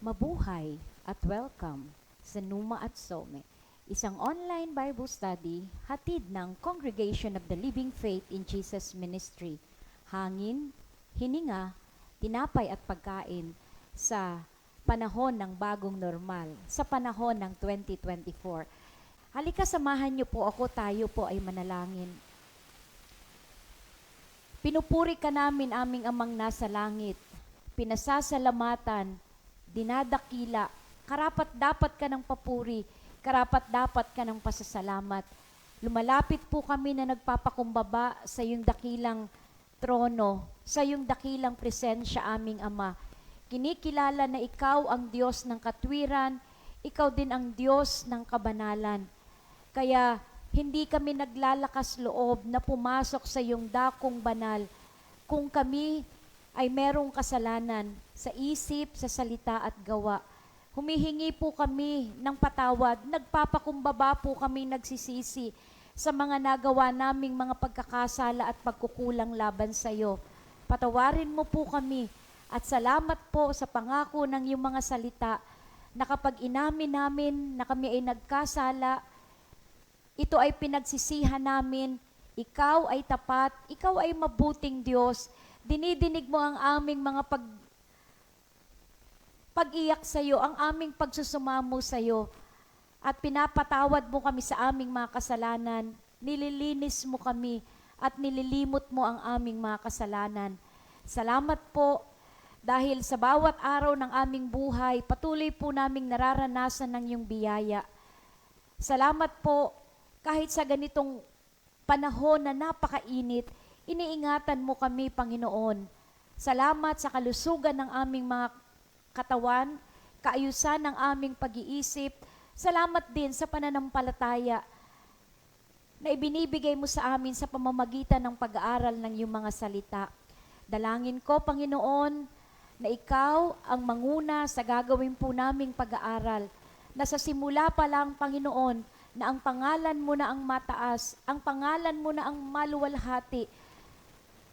Mabuhay at welcome sa Numa at Some, isang online Bible study hatid ng Congregation of the Living Faith in Jesus Ministry. Hangin, hininga, tinapay at pagkain sa panahon ng bagong normal, sa panahon ng 2024. Halika, samahan niyo po ako, tayo po ay manalangin. Pinupuri ka namin, aming Amang nasa langit. Pinasasalamatan, dinadakila, karapat-dapat ka ng papuri, karapat-dapat ka ng pasasalamat. Lumalapit po kami na nagpapakumbaba sa iyong dakilang trono, sa iyong dakilang presensya, aming Ama. Kinikilala na ikaw ang Diyos ng katwiran, ikaw din ang Diyos ng kabanalan. Kaya hindi kami naglalakas loob na pumasok sa iyong dakong banal kung kami ay merong kasalanan sa isip, sa salita at gawa. Humihingi po kami ng patawad, nagpapakumbaba po kami nagsisisi sa mga nagawa naming mga pagkakasala at pagkukulang laban sa iyo. Patawarin mo po kami at salamat po sa pangako ng iyong mga salita na kapag inamin namin na kami ay nagkasala, ito ay pinagsisihan namin, ikaw ay tapat, ikaw ay mabuting Diyos. Dinidinig mo ang aming mga pag-iyak sa iyo, ang aming pagsusumamo sa iyo. At pinapatawad mo kami sa aming mga kasalanan. Nililinis mo kami at nililimot mo ang aming mga kasalanan. Salamat po dahil sa bawat araw ng aming buhay, patuloy po naming nararanasan ng iyong biyaya. Salamat po kahit sa ganitong panahon na napakainit, iniingatan mo kami, Panginoon. Salamat sa kalusugan ng aming mga katawan, kaayusan ng aming pag-iisip. Salamat din sa pananampalataya na ibinibigay mo sa amin sa pamamagitan ng pag-aaral ng iyong mga salita. Dalangin ko, Panginoon, na ikaw ang manguna sa gagawin po naming pag-aaral, na sa simula pa lang, Panginoon, na ang pangalan mo na ang mataas, ang pangalan mo na ang maluwalhati,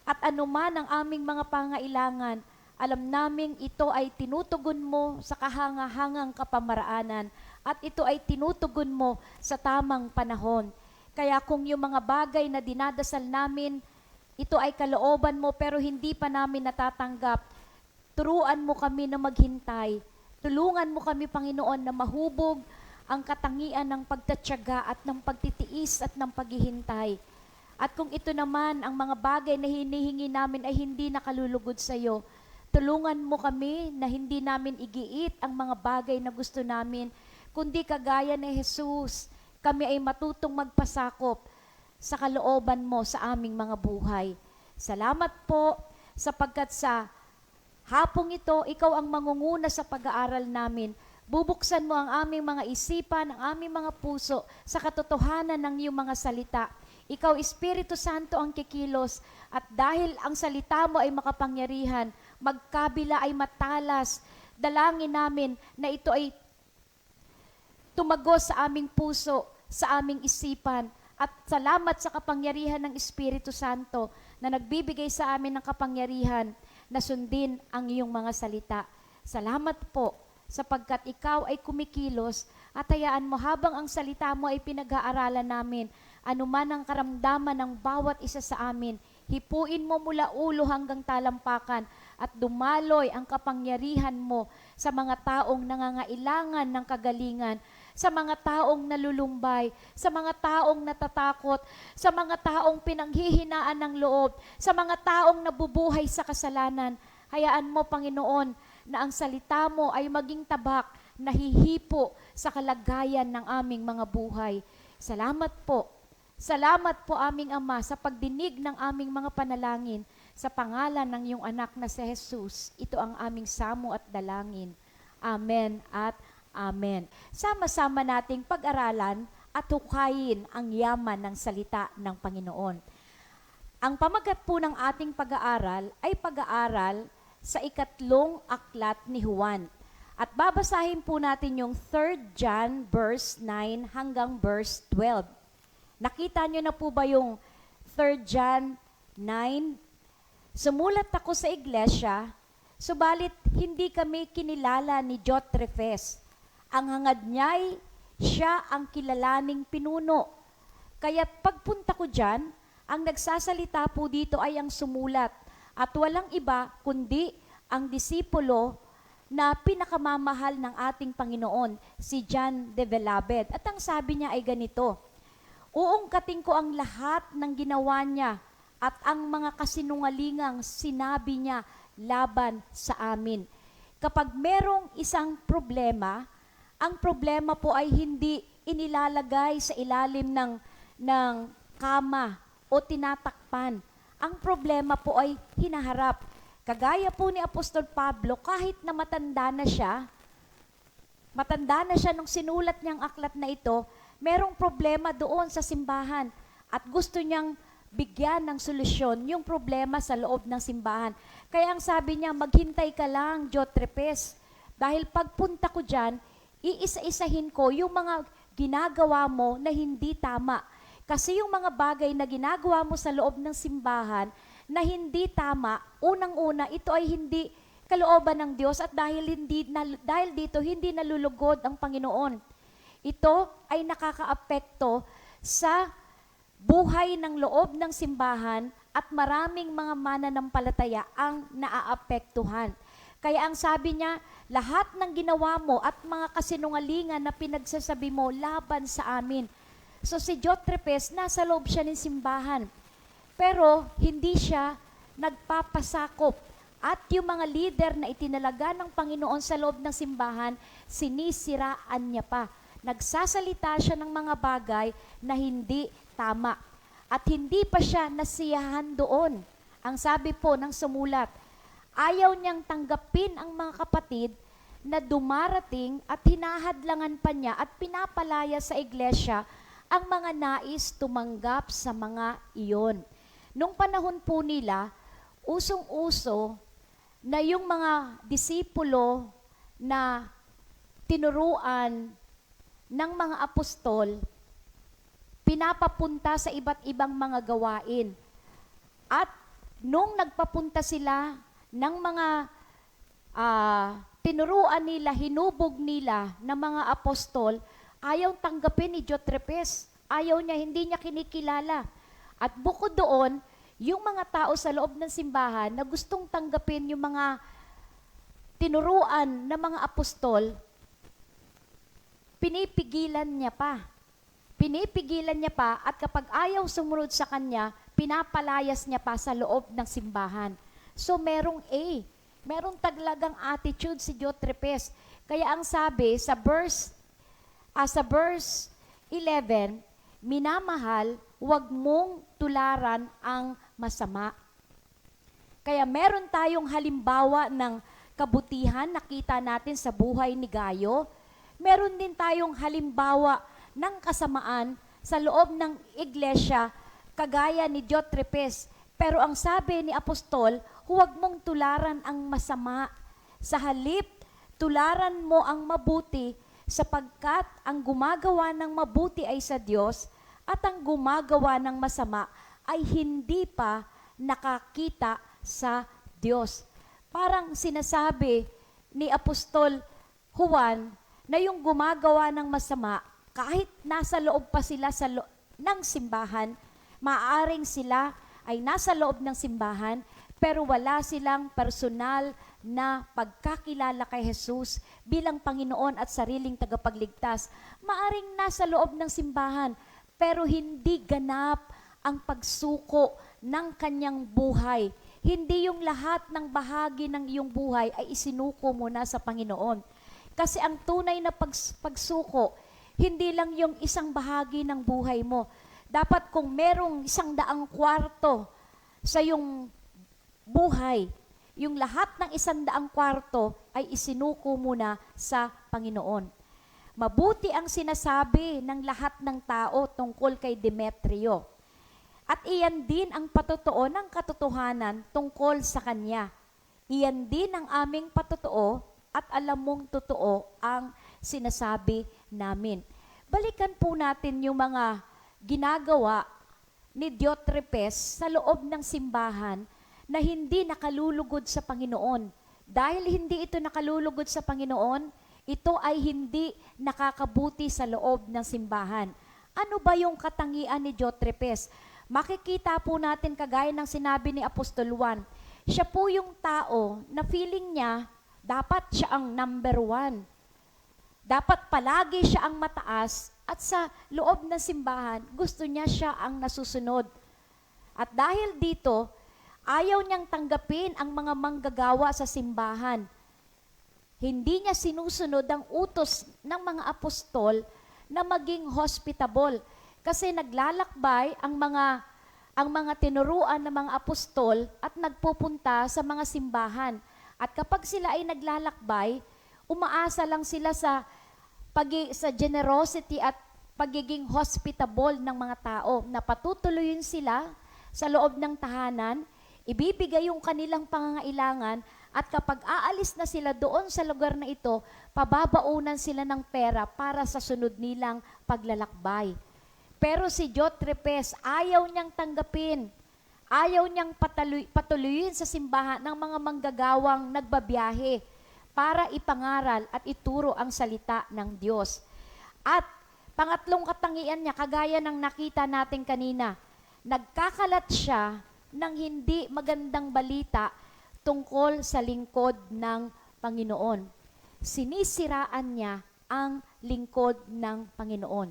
at anuman ang aming mga pangailangan, alam naming ito ay tinutugon mo sa kahangahangang kapamaraanan at ito ay tinutugon mo sa tamang panahon. Kaya kung yung mga bagay na dinadasal namin, ito ay kalooban mo pero hindi pa namin natatanggap, turuan mo kami na maghintay. Tulungan mo kami, Panginoon, na mahubog ang katangian ng pagtatyaga at ng pagtitiis at ng paghihintay. At kung ito naman, ang mga bagay na hinihingi namin ay hindi nakalulugod sa iyo, tulungan mo kami na hindi namin igiit ang mga bagay na gusto namin, kundi kagaya ni Jesus, kami ay matutong magpasakop sa kalooban mo sa aming mga buhay. Salamat po sapagkat sa hapong ito, ikaw ang mangunguna sa pag-aaral namin. Bubuksan mo ang aming mga isipan, ang aming mga puso sa katotohanan ng iyong mga salita. Ikaw, Espiritu Santo, ang kikilos at dahil ang salita mo ay makapangyarihan, magkabila ay matalas, dalangin namin na ito ay tumagos sa aming puso, sa aming isipan. At salamat sa kapangyarihan ng Espiritu Santo na nagbibigay sa amin ng kapangyarihan na sundin ang iyong mga salita. Salamat po sapagkat ikaw ay kumikilos at hayaan mo habang ang salita mo ay pinag-aaralan namin, anuman ang karamdaman ng bawat isa sa amin, hipuin mo mula ulo hanggang talampakan at dumaloy ang kapangyarihan mo sa mga taong nangangailangan ng kagalingan, sa mga taong nalulumbay, sa mga taong natatakot, sa mga taong pinanghihinaan ng loob, sa mga taong nabubuhay sa kasalanan. Hayaan mo, Panginoon, na ang salita mo ay maging tabak na hihipo sa kalagayan ng aming mga buhay. Salamat po. Salamat po, aming Ama, sa pagdinig ng aming mga panalangin sa pangalan ng iyong anak na si Jesus. Ito ang aming samo at dalangin. Amen at Amen. Sama-sama nating pag-aralan at hukayin ang yaman ng salita ng Panginoon. Ang pamagat po ng ating pag-aaral ay pag-aaral sa ikatlong aklat ni Juan. At babasahin po natin yung 3 John verse 9 hanggang verse 12. Nakita nyo na po ba yung 3 John 9? Sumulat ako sa iglesia Subalit, hindi kami kinilala ni Diotrephes. Ang hangad niya'y siya ang kilalaning pinuno. Kaya't pagpunta ko dyan, ang nagsasalita po dito ay ang sumulat at walang iba kundi ang disipulo na pinakamamahal ng ating Panginoon, si John de Velabed. At ang sabi niya ay ganito, uungkatin ko ang lahat ng ginawa niya at ang mga kasinungalingang sinabi niya laban sa amin. Kapag merong isang problema, ang problema po ay hindi inilalagay sa ilalim ng kama o tinatakpan. Ang problema po ay hinaharap. Kagaya po ni Apostol Pablo, kahit na matanda na siya nung sinulat niyang aklat na ito, merong problema doon sa simbahan at gusto niyang bigyan ng solusyon yung problema sa loob ng simbahan. Kaya ang sabi niya, maghintay ka lang, Diotrephes, dahil pagpunta ko dyan, iisa-isahin ko yung mga ginagawa mo na hindi tama. Kasi yung mga bagay na ginagawa mo sa loob ng simbahan na hindi tama, unang-una, ito ay hindi kalooban ng Diyos at dahil dito hindi nalulugod ang Panginoon. Ito ay nakakaapekto sa buhay ng loob ng simbahan at maraming mga mananampalataya ang naaapektuhan. Kaya ang sabi niya, lahat ng ginawa mo at mga kasinungalingan na pinagsasabi mo laban sa amin. So si Diotrephes, nasa loob siya ng simbahan. Pero hindi siya nagpapasakop. At yung mga leader na itinalaga ng Panginoon sa loob ng simbahan, sinisiraan niya pa. Nagsasalita siya ng mga bagay na hindi tama. At hindi pa siya nasiyahan doon. Ang sabi po ng sumulat, ayaw niyang tanggapin ang mga kapatid na dumarating at hinahadlangan pa niya at pinapalaya sa iglesia ang mga nais tumanggap sa mga iyon. Nung panahon po nila, usong-uso na yung mga disipulo na tinuruan ng mga apostol, pinapapunta sa iba't ibang mga gawain. At nung nagpapunta sila ng mga tinuruan nila, hinubog nila ng mga apostol, ayaw tanggapin ni Diotrephes. Ayaw niya, hindi niya kinikilala. At bukod doon, yung mga tao sa loob ng simbahan na gustong tanggapin yung mga tinuruan ng mga apostol, pinipigilan niya pa. Pinipigilan niya pa at kapag ayaw sumunod sa kanya, pinapalayas niya pa sa loob ng simbahan. So merong talagang attitude si Diotrephes. Kaya ang sabi sa verse 11, minamahal, huwag mong tularan ang masama. Kaya meron tayong halimbawa ng kabutihan nakita natin sa buhay ni Gayo. Meron din tayong halimbawa ng kasamaan sa loob ng iglesia kagaya ni Diotrephes. Pero ang sabi ni Apostol, huwag mong tularan ang masama. Sa halip, tularan mo ang mabuti sapagkat ang gumagawa ng mabuti ay sa Diyos at ang gumagawa ng masama ay hindi pa nakakita sa Diyos. Parang sinasabi ni Apostol Juan na yung gumagawa ng masama, kahit nasa loob pa sila ng simbahan, maaaring sila ay nasa loob ng simbahan, pero wala silang personal na pagkakilala kay Jesus bilang Panginoon at sariling tagapagligtas. Maaring nasa loob ng simbahan, pero hindi ganap ang pagsuko ng kanyang buhay. Hindi yung lahat ng bahagi ng iyong buhay ay isinuko mo na sa Panginoon. Kasi ang tunay na pagsuko, hindi lang yung isang bahagi ng buhay mo. Dapat kung merong 100 kwarto sa iyong buhay, yung lahat ng 100 kwarto ay isinuko mo na sa Panginoon. Mabuti ang sinasabi ng lahat ng tao tungkol kay Demetrio. At iyan din ang patotoo ng katotohanan tungkol sa kanya. Iyan din ang aming patotoo at alam mong totoo ang sinasabi namin. Balikan po natin yung mga ginagawa ni Diotrephes sa loob ng simbahan na hindi nakalulugod sa Panginoon. Dahil hindi ito nakalulugod sa Panginoon, ito ay hindi nakakabuti sa loob ng simbahan. Ano ba yung katangian ni Diotrepes? Makikita po natin kagaya ng sinabi ni Apostol Juan, siya po yung tao na feeling niya dapat siya ang number one. Dapat palagi siya ang mataas at sa loob ng simbahan, gusto niya siya ang nasusunod. At dahil dito, ayaw niyang tanggapin ang mga manggagawa sa simbahan. Hindi niya sinusunod ang utos ng mga apostol na maging hospitable. Kasi naglalakbay ang mga tinuruan ng mga apostol at nagpupunta sa mga simbahan. At kapag sila ay naglalakbay, umaasa lang sila sa generosity at pagiging hospitable ng mga tao na patutuloyin sila sa loob ng tahanan, ibibigay yung kanilang pangangailangan at kapag aalis na sila doon sa lugar na ito, pababaunan sila ng pera para sa sunod nilang paglalakbay. Pero si Diotrepes, ayaw niyang tanggapin, ayaw niyang patuloyin sa simbahan ng mga manggagawang nagbabiyahe para ipangaral at ituro ang salita ng Diyos. At pangatlong katangian niya, kagaya ng nakita natin kanina, nagkakalat siya ng hindi magandang balita tungkol sa lingkod ng Panginoon. Sinisiraan niya ang lingkod ng Panginoon.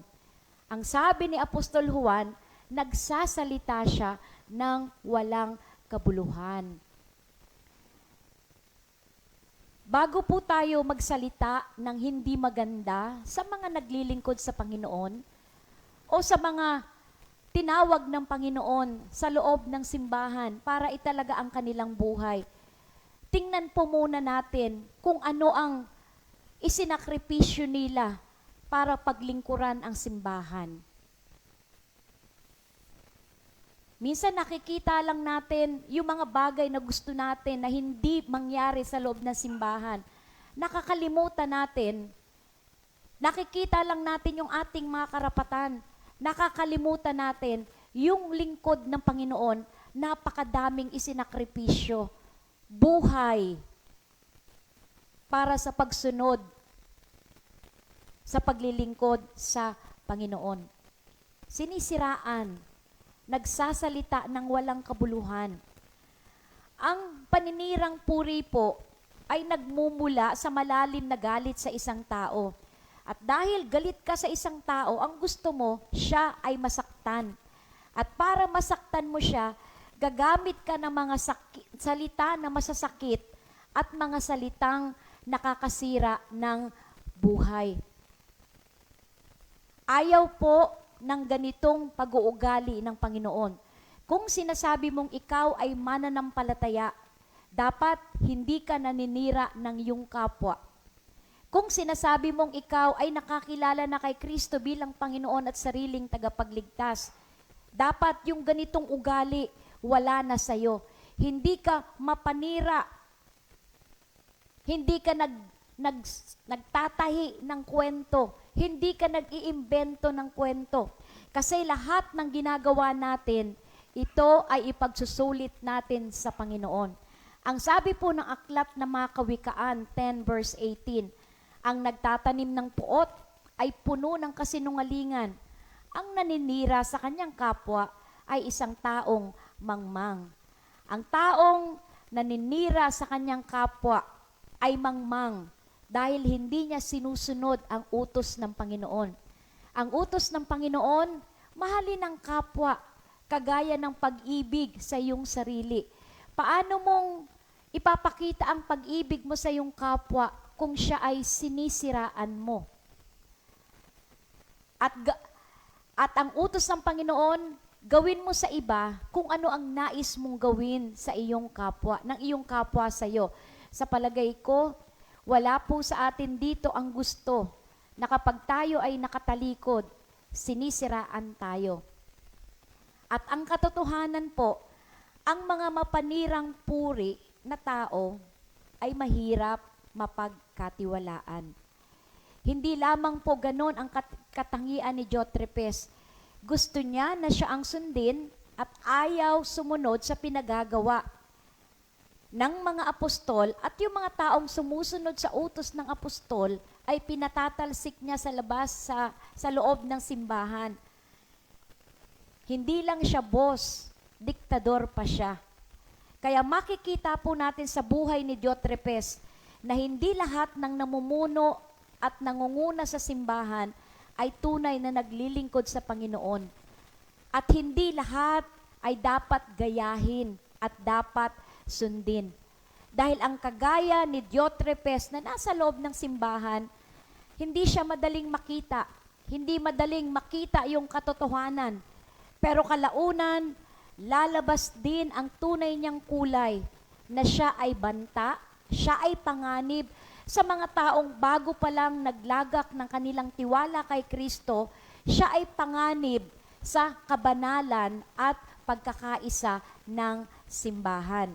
Ang sabi ni Apostol Juan, nagsasalita siya ng walang kabuluhan. Bago po tayo magsalita ng hindi maganda sa mga naglilingkod sa Panginoon o sa mga tinawag ng Panginoon sa loob ng simbahan para italaga ang kanilang buhay, tingnan po muna natin kung ano ang isinakripisyo nila para paglingkuran ang simbahan. Minsan nakikita lang natin yung mga bagay na gusto natin na hindi mangyari sa loob ng simbahan. Nakakalimutan natin, nakikita lang natin yung ating mga karapatan. Nakakalimutan natin yung lingkod ng Panginoon, napakadaming isinakripisyo, buhay para sa pagsunod, sa paglilingkod sa Panginoon. Sinisiraan, nagsasalita ng walang kabuluhan. Ang paninirang puri po ay nagmumula sa malalim na galit sa isang tao. At dahil galit ka sa isang tao, ang gusto mo, siya ay masaktan. At para masaktan mo siya, gagamit ka ng mga salita na masasakit at mga salitang nakakasira ng buhay. Ayaw po ng ganitong pag-uugali ng Panginoon. Kung sinasabi mong ikaw ay mananampalataya, dapat hindi ka naninira ng iyong kapwa. Kung sinasabi mong ikaw ay nakakilala na kay Kristo bilang Panginoon at sariling tagapagligtas, dapat yung ganitong ugali wala na sa'yo. Hindi ka mapanira, hindi ka nagtatahi ng kwento, hindi ka nag-iimbento ng kwento. Kasi lahat ng ginagawa natin, ito ay ipagsusulit natin sa Panginoon. Ang sabi po ng aklat ng mga Kawikaan 10 verse 18, ang nagtatanim ng puot ay puno ng kasinungalingan. Ang naninira sa kanyang kapwa ay isang taong mangmang. Ang taong naninira sa kanyang kapwa ay mangmang dahil hindi niya sinusunod ang utos ng Panginoon. Ang utos ng Panginoon, mahalin ang kapwa, kagaya ng pag-ibig sa iyong sarili. Paano mong ipapakita ang pag-ibig mo sa iyong kapwa kung siya ay sinisiraan mo? At ang utos ng Panginoon, gawin mo sa iba kung ano ang nais mong gawin sa iyong kapwa, ng iyong kapwa sa iyo. Sa palagay ko, wala po sa atin dito ang gusto na kapag tayo ay nakatalikod, sinisiraan tayo. At ang katotohanan po, ang mga mapanirang puri na tao ay mahirap mapagkatiwalaan. Hindi lamang po ganon ang katangian ni Diotrepes. Gusto niya na siya ang sundin at ayaw sumunod sa pinagagawa. ng mga apostol at yung mga taong sumusunod sa utos ng apostol ay pinatatalsik niya sa labas sa loob ng simbahan. Hindi lang siya boss, diktador pa siya. Kaya makikita po natin sa buhay ni Diotrepes na hindi lahat ng namumuno at nangunguna sa simbahan ay tunay na naglilingkod sa Panginoon. At hindi lahat ay dapat gayahin at dapat sundin. Dahil ang kagaya ni Diotrepes na nasa loob ng simbahan, hindi siya madaling makita. Hindi madaling makita yung katotohanan. Pero kalaunan, lalabas din ang tunay niyang kulay na siya ay banta, siya ay panganib sa mga taong bago pa lang naglagak ng kanilang tiwala kay Kristo, siya ay panganib sa kabanalan at pagkakaisa ng simbahan.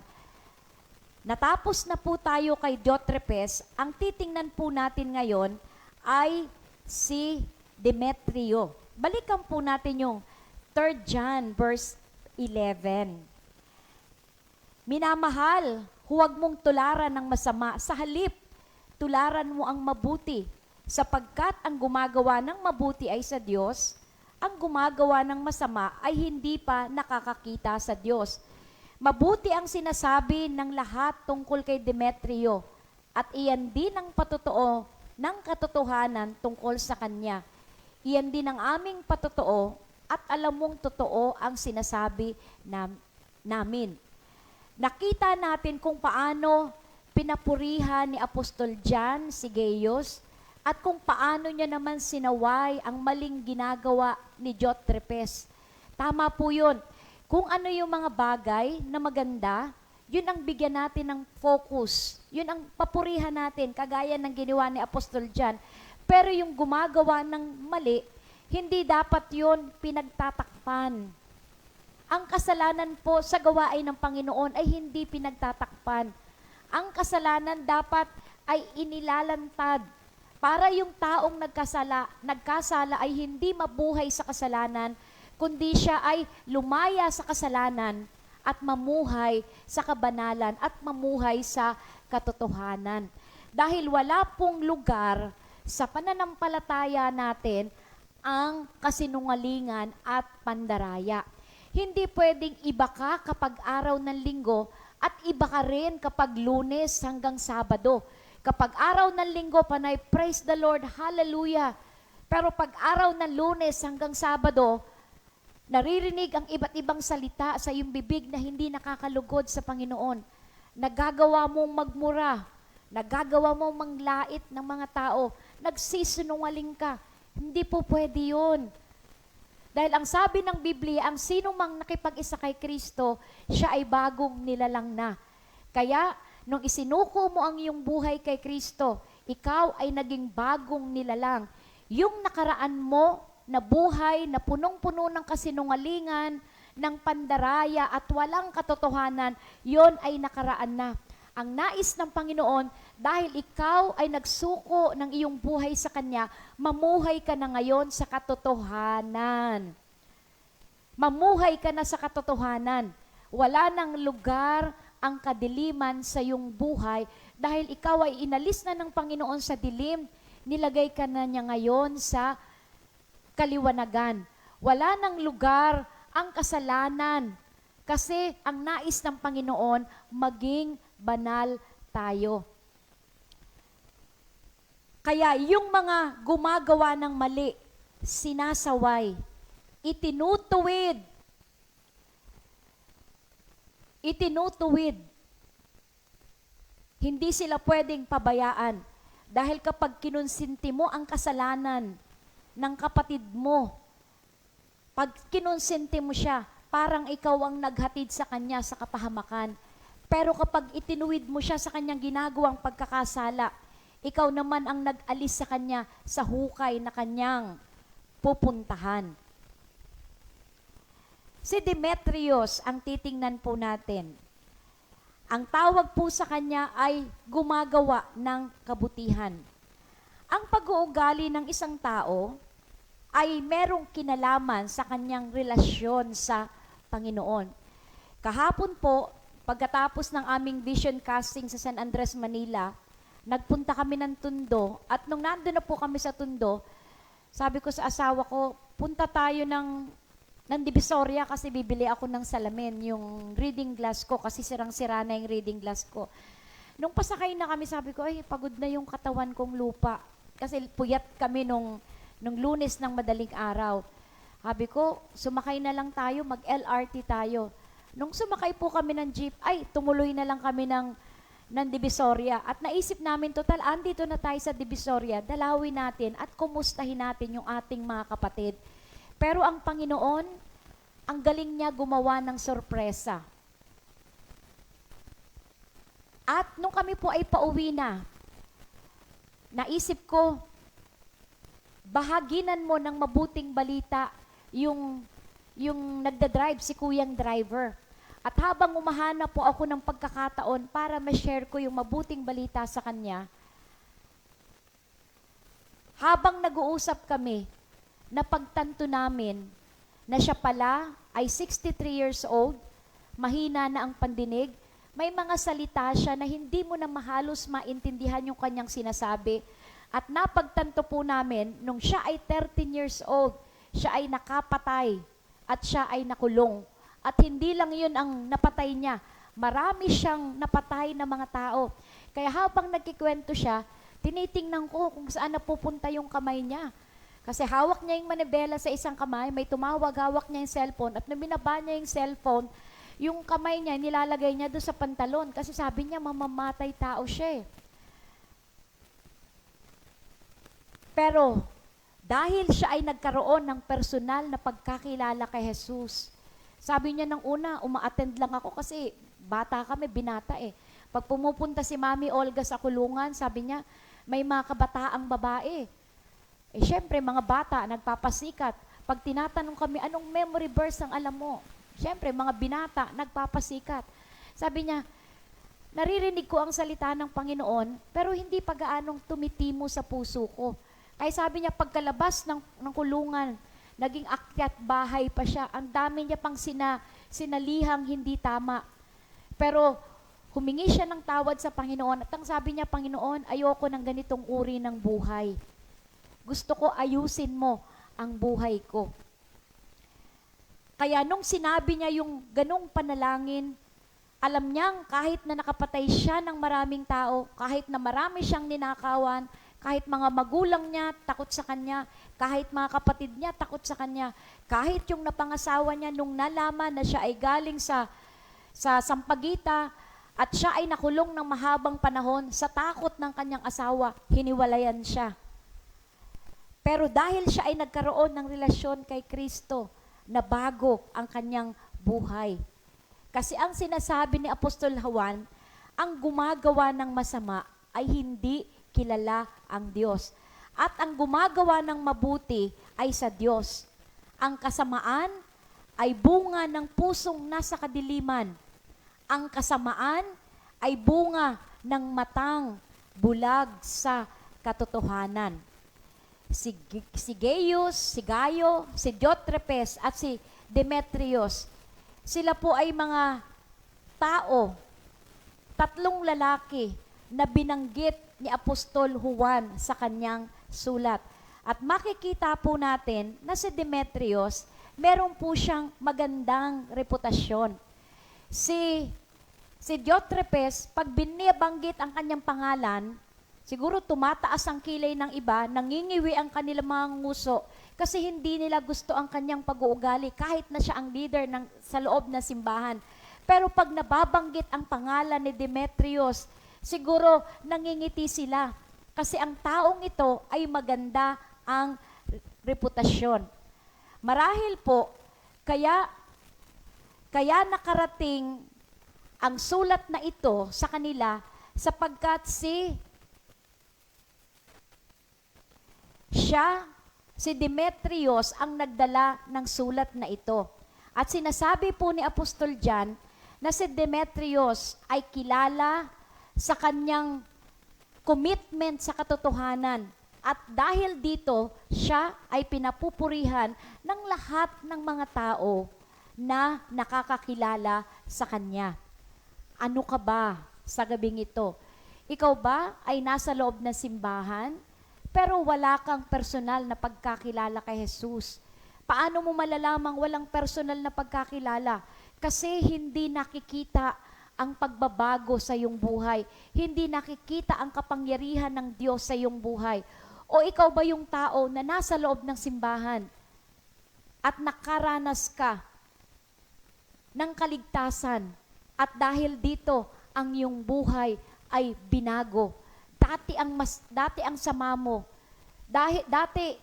Natapos na po tayo kay Diotrepes, ang titingnan po natin ngayon ay si Demetrio. Balikan po natin yung 3 John verse 11. Minamahal, huwag mong tularan ng masama. Sa halip, tularan mo ang mabuti. Sapagkat ang gumagawa ng mabuti ay sa Diyos, ang gumagawa ng masama ay hindi pa nakakakita sa Diyos. Mabuti ang sinasabi ng lahat tungkol kay Demetrio, at iyan din ang patotoo ng katotohanan tungkol sa kanya. Iyan din ang aming patotoo, at alam mong totoo ang sinasabi namin. Nakita natin kung paano pinapurihan ni Apostol John si Gaius at kung paano niya naman sinaway ang maling ginagawa ni Diotrepes. Tama po yun. Kung ano yung mga bagay na maganda, yun ang bigyan natin ng focus. Yun ang papurihan natin, kagaya ng ginawa ni Apostol John. Pero yung gumagawa ng mali, hindi dapat yun pinagtatakpan. Ang kasalanan po sa gawain ng Panginoon ay hindi pinagtatakpan. Ang kasalanan dapat ay inilalantad para yung taong nagkasala ay hindi mabuhay sa kasalanan, kundi siya ay lumaya sa kasalanan at mamuhay sa kabanalan at mamuhay sa katotohanan. Dahil wala pong lugar sa pananampalataya natin ang kasinungalingan at pandaraya. Hindi pwedeng iba ka kapag araw ng linggo at iba ka rin kapag Lunes hanggang Sabado. Kapag araw ng linggo, panay praise the Lord, hallelujah. Pero pag araw ng Lunes hanggang Sabado, naririnig ang iba't ibang salita sa iyong bibig na hindi nakakalugod sa Panginoon. Nagagawa mong magmura, nagagawa mong manglait ng mga tao, nagsisinungaling ka. Hindi po pwede yun. Dahil ang sabi ng Biblia, ang sino mang nakipag-isa kay Kristo, siya ay bagong nilalang na. Kaya, nung isinuko mo ang iyong buhay kay Kristo, ikaw ay naging bagong nilalang. Yung nakaraan mo na buhay na punong-puno ng kasinungalingan, ng pandaraya at walang katotohanan, yon ay nakaraan na. Ang nais ng Panginoon, dahil ikaw ay nagsuko ng iyong buhay sa Kanya, mamuhay ka na ngayon sa katotohanan. Mamuhay ka na sa katotohanan. Wala nang lugar ang kadiliman sa iyong buhay dahil ikaw ay inalis na ng Panginoon sa dilim, nilagay ka na niya ngayon sa kaliwanagan. Wala nang lugar ang kasalanan kasi ang nais ng Panginoon maging banal tayo. Kaya yung mga gumagawa ng mali, sinasaway, itinutuwid. Hindi sila pwedeng pabayaan. Dahil kapag kinonsinti mo ang kasalanan ng kapatid mo, pag kinonsinti mo siya, parang ikaw ang naghatid sa kanya sa kapahamakan. Pero kapag itinuwid mo siya sa kanyang ginagawang pagkakasala, ikaw naman ang nag-alis sa kanya sa hukay na kanyang pupuntahan. Si Demetrios ang titingnan po natin. Ang tawag po sa kanya ay gumagawa ng kabutihan. Ang pag-uugali ng isang tao ay merong kinalaman sa kanyang relasyon sa Panginoon. Kahapon po, pagkatapos ng aming vision casting sa San Andres, Manila, nagpunta kami ng Tondo. At nung nandun na po kami sa Tondo, sabi ko sa asawa ko, punta tayo ng Divisoria kasi bibili ako ng salamin, yung reading glass ko, kasi sirang-sira na yung reading glass ko. Nung pasakay na kami, sabi ko, ay, pagod na yung katawan kong lupa. Kasi puyat kami nung Lunes ng madaling araw. Sabi ko, sumakay na lang tayo, mag-LRT tayo. Nung sumakay po kami ng jeep, ay, tumuloy na lang kami ng Divisoria. At naisip namin, total, andito na tayo sa Divisoria, dalawin natin at kumustahin natin yung ating mga kapatid. Pero ang Panginoon, ang galing niya gumawa ng sorpresa. At nung kami po ay pauwi na, naisip ko, bahaginan mo ng mabuting balita yung nagda-drive, si kuyang driver. At habang umahanap po ako ng pagkakataon para ma-share ko yung mabuting balita sa kanya, habang nag-uusap kami, napagtanto namin na siya pala ay 63 years old, mahina na ang pandinig, may mga salita siya na hindi mo na mahalos maintindihan yung kanyang sinasabi. At napagtanto po namin, nung siya ay 13 years old, siya ay nakapatay at siya ay nakulong. At hindi lang yun ang napatay niya, marami siyang napatay na mga tao. Kaya habang nagkikwento siya, tinitingnan ko kung saan napupunta yung kamay niya. Kasi hawak niya yung manibela sa isang kamay, may tumawag, hawak niya yung cellphone, at nung binaba niya yung cellphone, yung kamay niya, nilalagay niya doon sa pantalon. Kasi sabi niya, mamamatay tao siya eh. Pero, dahil siya ay nagkaroon ng personal na pagkakilala kay Jesus, sabi niya nang una, uma-attend lang ako kasi bata kami, binata eh. Pag pumupunta si Mami Olga sa kulungan, sabi niya, may mga kabataang babae. Eh, syempre, mga bata, nagpapasikat. Pag tinatanong kami, anong memory verse ang alam mo? Syempre, mga binata, nagpapasikat. Sabi niya, naririnig ko ang salita ng Panginoon, pero hindi pa gaanong tumitimo sa puso ko. Kaya sabi niya, pagkalabas ng kulungan, naging akyat bahay pa siya. Ang dami niya pang sinalihang hindi tama. Pero, humingi siya ng tawad sa Panginoon. At ang sabi niya, Panginoon, ayoko ng ganitong uri ng buhay. Gusto ko ayusin mo ang buhay ko. Kaya nung sinabi niya yung ganong panalangin, alam niyang kahit na nakapatay siya ng maraming tao, kahit na marami siyang ninakawan, kahit mga magulang niya takot sa kanya, kahit mga kapatid niya takot sa kanya, kahit yung napangasawa niya nung nalaman na siya ay galing sa Sampaguita at siya ay nakulong ng mahabang panahon, sa takot ng kanyang asawa, hiniwalayan siya. Pero dahil siya ay nagkaroon ng relasyon kay Kristo, nabago ang kanyang buhay. Kasi ang sinasabi ni Apostol Juan, ang gumagawa ng masama ay hindi kilala ang Diyos. At ang gumagawa ng mabuti ay sa Diyos. Ang kasamaan ay bunga ng pusong nasa kadiliman. Ang kasamaan ay bunga ng matang bulag sa katotohanan. Si Gaius, si Gayo, si Diotrepes at si Demetrios, sila po ay mga tao, tatlong lalaki na binanggit ni Apostol Juan sa kanyang sulat. At makikita po natin na si Demetrios, meron po siyang magandang reputasyon. Si Diotrepes, pag binibanggit ang kanyang pangalan, siguro tumataas ang kilay ng iba, nangingiwi ang kanilang mga nguso kasi hindi nila gusto ang kanyang pag-uugali kahit na siya ang leader sa loob ng simbahan. Pero pag nababanggit ang pangalan ni Demetrios, siguro nangingiti sila kasi ang taong ito ay maganda ang reputasyon. Marahil po, kaya nakarating ang sulat na ito sa kanila sapagkat si Demetrios ang nagdala ng sulat na ito. At sinasabi po ni Apostol John na si Demetrios ay kilala sa kanyang commitment sa katotohanan. At dahil dito, siya ay pinapupurihan ng lahat ng mga tao na nakakakilala sa kanya. Ano ka ba sa gabing ito? Ikaw ba ay nasa loob ng simbahan, pero wala kang personal na pagkakilala kay Jesus? Paano mo malalamang walang personal na pagkakilala? Kasi hindi nakikita ang pagbabago sa iyong buhay. Hindi nakikita ang kapangyarihan ng Diyos sa iyong buhay. O ikaw ba yung tao na nasa loob ng simbahan at nakaranas ka ng kaligtasan at dahil dito ang iyong buhay ay binago. Dati ang sama mo. Dati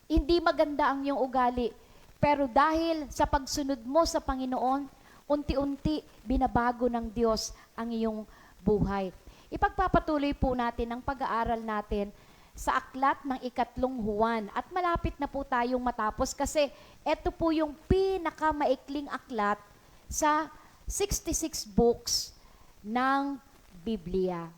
hindi maganda ang iyong ugali. Pero dahil sa pagsunod mo sa Panginoon, unti-unti binabago ng Diyos ang iyong buhay. Ipagpapatuloy po natin ang pag-aaral natin sa aklat ng 3 Juan. At malapit na po tayong matapos kasi ito po yung pinakamaikling aklat sa 66 books ng Biblia.